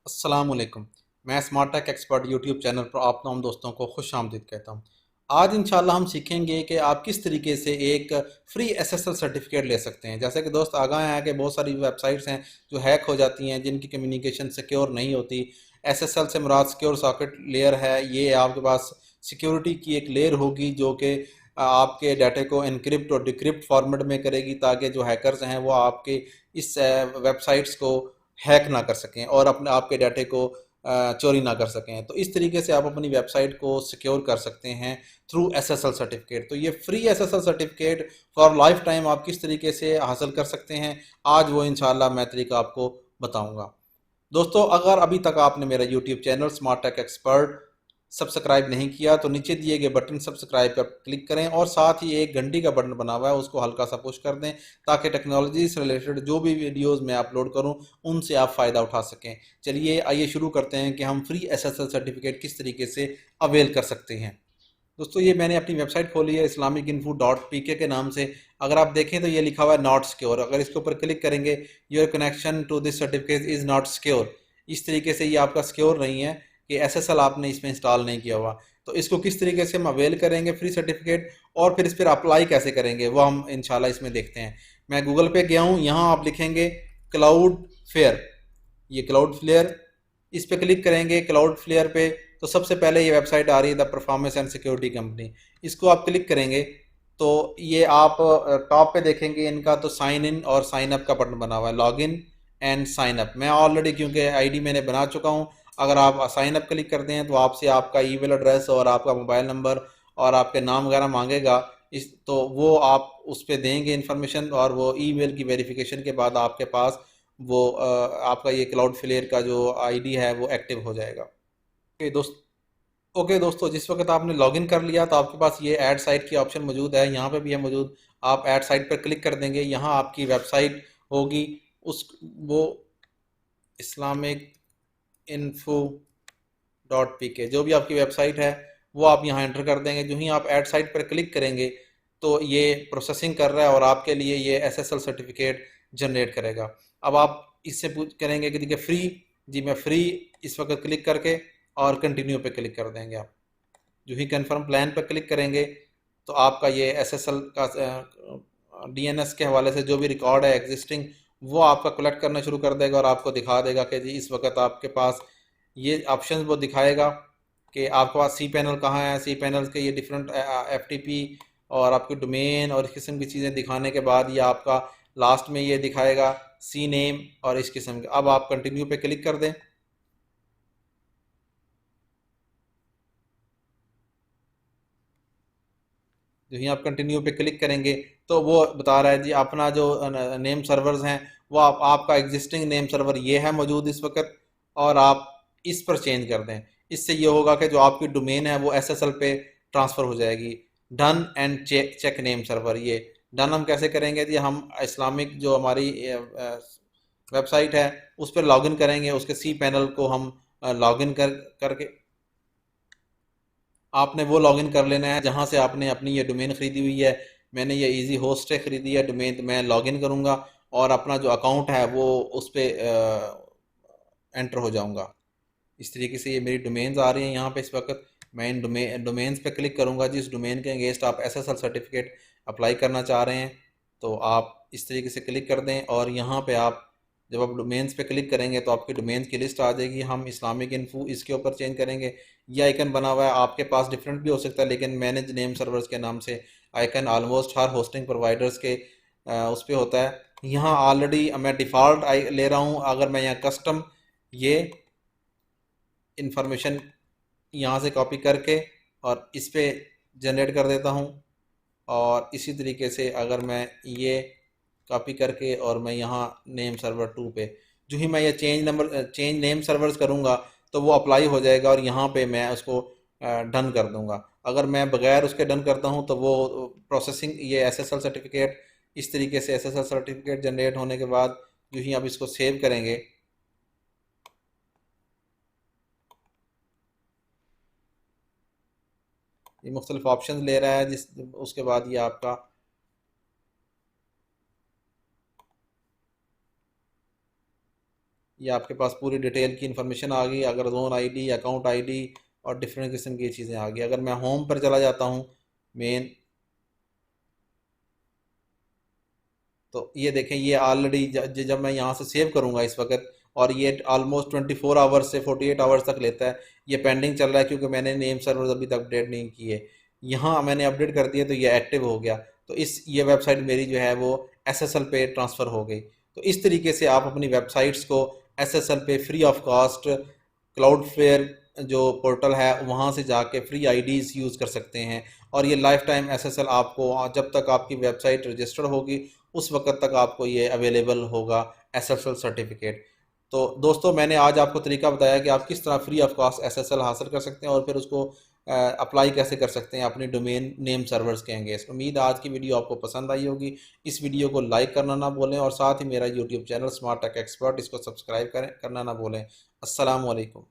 अस्सलामुअलैकुम। मैं smart tech expert YouTube channel पर आप तमाम दोस्तों को खुश आमदीद कहता हूँ। आज इंशाल्लाह हम सीखेंगे कि आप किस तरीके से एक फ्री एसएसएल सर्टिफिकेट ले सकते हैं। जैसे कि दोस्त आगाह हैं कि बहुत सारी वेबसाइट्स हैं जो हैक हो जाती हैं, जिनकी कम्युनिकेशन सिक्योर नहीं होती। एसएसएल से मुराद सिक्योर सॉकेट लेयर है। ये आपके पास सिक्योरिटी की एक लेयर होगी जो कि आपके डाटे को इनक्रिप्ट और डिक्रिप्ट फॉर्मेट में करेगी, ताकि जो हैकर्स हैं वो आपके इस वेबसाइट्स को हैक ना कर सकें और अपने आपके डाटे को चोरी ना कर सकें। तो इस तरीके से आप अपनी वेबसाइट को सिक्योर कर सकते हैं थ्रू एसएसएल सर्टिफिकेट। तो ये free SSL certificate for life time आप किस तरीके से हासिल कर सकते हैं, आज वो इंशाल्लाह मैं तरीका आपको बताऊंगा। दोस्तों, अगर अभी तक आपने मेरा YouTube channel smart tech expert subscribe नहीं किया तो नीचे दिए गए बटन सब्सक्राइब पर क्लिक करें और साथ ही एक घंटी का बटन बना हुआ है उसको हल्का सा पुश कर दें, ताकि टेक्नोलॉजी से रिलेटेड जो भी वीडियोस मैं अपलोड करूं उनसे आप फ़ायदा उठा सकें। चलिए आइए शुरू करते हैं कि हम फ्री एसएसएल सर्टिफिकेट किस तरीके से अवेल कर सकते हैं। दोस्तों, ये मैंने अपनी वेबसाइट खोली है islamicinfo.pk के नाम से। अगर आप देखें तो ये लिखा हुआ है नॉट सिक्योर। अगर इसके ऊपर क्लिक करेंगे, your connection to this certificate is not secure. इस तरीके से ये आपका सिक्योर नहीं है कि एसएसएल आपने इसमें इंस्टॉल नहीं किया हुआ। तो इसको किस तरीके से हम अवेल करेंगे फ्री सर्टिफिकेट, और फिर इस पर अप्लाई कैसे करेंगे, वो हम इंशाल्लाह इसमें देखते हैं। मैं गूगल पे गया हूँ, यहाँ आप लिखेंगे क्लाउड फेयर। ये क्लाउड फ्लेयर, इस पे क्लिक करेंगे क्लाउड फ्लेयर पे, तो सबसे पहले ये वेबसाइट आ रही है the performance and security company. इसको आप क्लिक करेंगे तो ये आप टॉप पे देखेंगे इनका तो साइन इन और साइन अप का बटन बना हुआ है, log in and sign up. मैं ऑलरेडी क्योंकि आईडी मैंने बना चुका हूँ। अगर आप साइन अप क्लिक करते हैं तो आपसे आपका ईमेल एड्रेस और आपका मोबाइल नंबर और आपके नाम वगैरह मांगेगा। इस तो वो आप उस पर देंगे इन्फॉर्मेशन, और वो ईमेल की वेरिफिकेशन के बाद आपके पास वो आपका ये क्लाउड फ्लेयर का जो आईडी है वो एक्टिव हो जाएगा। ओके दोस्तों, जिस वक्त आपने लॉगिन कर लिया तो आपके पास ये ऐड साइट की ऑप्शन मौजूद है, यहाँ पे भी है मौजूद। आप ऐड साइट पर क्लिक कर देंगे, यहाँ आपकी वेबसाइट होगी। उस वो इस्लामिक इन्फो डॉट पी के, जो भी आपकी वेबसाइट है वो आप यहाँ एंटर कर देंगे। जो ही आप ऐड साइट पर क्लिक करेंगे तो ये प्रोसेसिंग कर रहा है और आपके लिए ये एसएसएल सर्टिफिकेट जनरेट करेगा। अब आप इससे पूछ करेंगे कि देखिए फ्री, जी मैं फ्री इस वक्त क्लिक करके और कंटिन्यू पे क्लिक कर देंगे। आप जो ही कन्फर्म प्लान पर क्लिक करेंगे तो आपका ये एसएसएल का डीएनएस के हवाले से जो भी रिकॉर्ड है एग्जिस्टिंग, वो आपका कलेक्ट करना शुरू कर देगा और आपको दिखा देगा कि जी इस वक्त आपके पास ये ऑप्शन वो दिखाएगा कि आपके पास सी पैनल कहाँ है। सी पैनल के ये डिफरेंट एफटीपी और आपकी डोमेन और इस किस्म की चीज़ें दिखाने के बाद ये आपका लास्ट में ये दिखाएगा सी नेम और इस किस्म के। अब आप कंटिन्यू पे क्लिक कर दें। जो ही आप कंटिन्यू पे क्लिक करेंगे तो वो बता रहा है जी अपना जो नेम सर्वर्स हैं वो आपका एग्जिस्टिंग नेम सर्वर ये है मौजूद इस वक्त, और आप इस पर चेंज कर दें। इससे ये होगा कि जो आपकी डोमेन है वो एसएसएल पे ट्रांसफ़र हो जाएगी। Done and check check name server, ये डन हम कैसे करेंगे जी, हम इस्लामिक जो हमारी वेबसाइट है उस पर लॉगिन करेंगे, उसके सी पैनल को हम लॉगिन करके आपने वो लॉगिन कर लेना है जहाँ से आपने अपनी ये डोमेन ख़रीदी हुई है। मैंने ये इजी होस्ट से ख़रीदी है डोमेन, तो मैं लॉगिन करूँगा और अपना जो अकाउंट है वो उस पर एंटर हो जाऊँगा। इस तरीके से ये मेरी डोमेन्स आ रही हैं यहाँ पे इस वक्त। मैं इन डोमेन्स पे क्लिक करूँगा जिस डोमेन के अगेंस्ट आप एसएसएल सर्टिफिकेट अप्लाई करना चाह रहे हैं। तो आप इस तरीके से क्लिक कर दें और यहाँ पे आप जब आप डोमेन्स पे क्लिक करेंगे तो आपकी डोमेन्स की लिस्ट आ जाएगी। हम इस्लामिक इन्फो इसके ऊपर चेंज करेंगे। ये आइकन बना हुआ है, आपके पास डिफरेंट भी हो सकता है, लेकिन मैनेज नेम सर्वर्स के नाम से आइकन ऑलमोस्ट हर होस्टिंग प्रोवाइडर्स के उस पर होता है। यहाँ ऑलरेडी मैं डिफ़ॉल्ट ले रहा हूँ। अगर मैं यहाँ कस्टम ये इंफॉर्मेशन यहाँ से कॉपी करके और इस पे जनरेट कर देता हूँ, और इसी तरीके से अगर मैं ये कॉपी करके और मैं यहाँ नेम सर्वर टू पे जो ही मैं ये चेंज नेम सर्वर्स करूँगा तो वो अप्लाई हो जाएगा और यहाँ पे मैं उसको डन कर दूँगा। अगर मैं बगैर उसके डन करता हूँ तो वो प्रोसेसिंग ये एसएसएल सर्टिफिकेट इस तरीके से एसएसएल सर्टिफिकेट जनरेट होने के बाद जो ही आप इसको सेव करेंगे, ये मुख्तलिफ ऑप्शन ले रहा है जिस उसके बाद ये आपका ये आपके पास पूरी डिटेल की इन्फॉर्मेशन आ गई। अगर लोन आईडी, अकाउंट आईडी और डिफरेंट किस्म की चीज़ें आ गई। अगर मैं होम पर चला जाता हूँ मेन, तो ये देखें, ये ऑलरेडी जब मैं यहाँ से सेव करूँगा इस वक्त, और ये ऑलमोस्ट 24 आवर्स से 48 आवर्स तक लेता है। ये पेंडिंग चल रहा है क्योंकि मैंने नेम सर्वर अभी तक अपडेट नहीं किए। यहाँ मैंने अपडेट कर दिया तो ये एक्टिव हो गया। तो ये वेबसाइट मेरी जो है वो एसएसएल पे ट्रांसफ़र हो गई। तो इस तरीके से आप अपनी वेबसाइट्स को एसएसएल पे फ्री ऑफ कॉस्ट, क्लाउडफ्लेयर जो पोर्टल है वहाँ से जाके फ्री आईडीज़ यूज़ कर सकते हैं। और ये लाइफ टाइम एसएसएल आपको, जब तक आपकी वेबसाइट रजिस्टर्ड होगी उस वक्त तक आपको ये अवेलेबल होगा एसएसएल सर्टिफिकेट। तो दोस्तों, मैंने आज आपको तरीका बताया कि आप किस तरह फ्री ऑफ कॉस्ट एसएसएल हासिल कर सकते हैं और फिर उसको अप्लाई कैसे कर सकते हैं अपनी डोमेन नेम सर्वर्स के अगेंस्ट। उम्मीद है आज की वीडियो आपको पसंद आई होगी। इस वीडियो को लाइक करना ना भूलें और साथ ही मेरा YouTube channel smart tech expert, इसको सब्सक्राइब करना ना भूलें। अस्सलाम वालेकुम।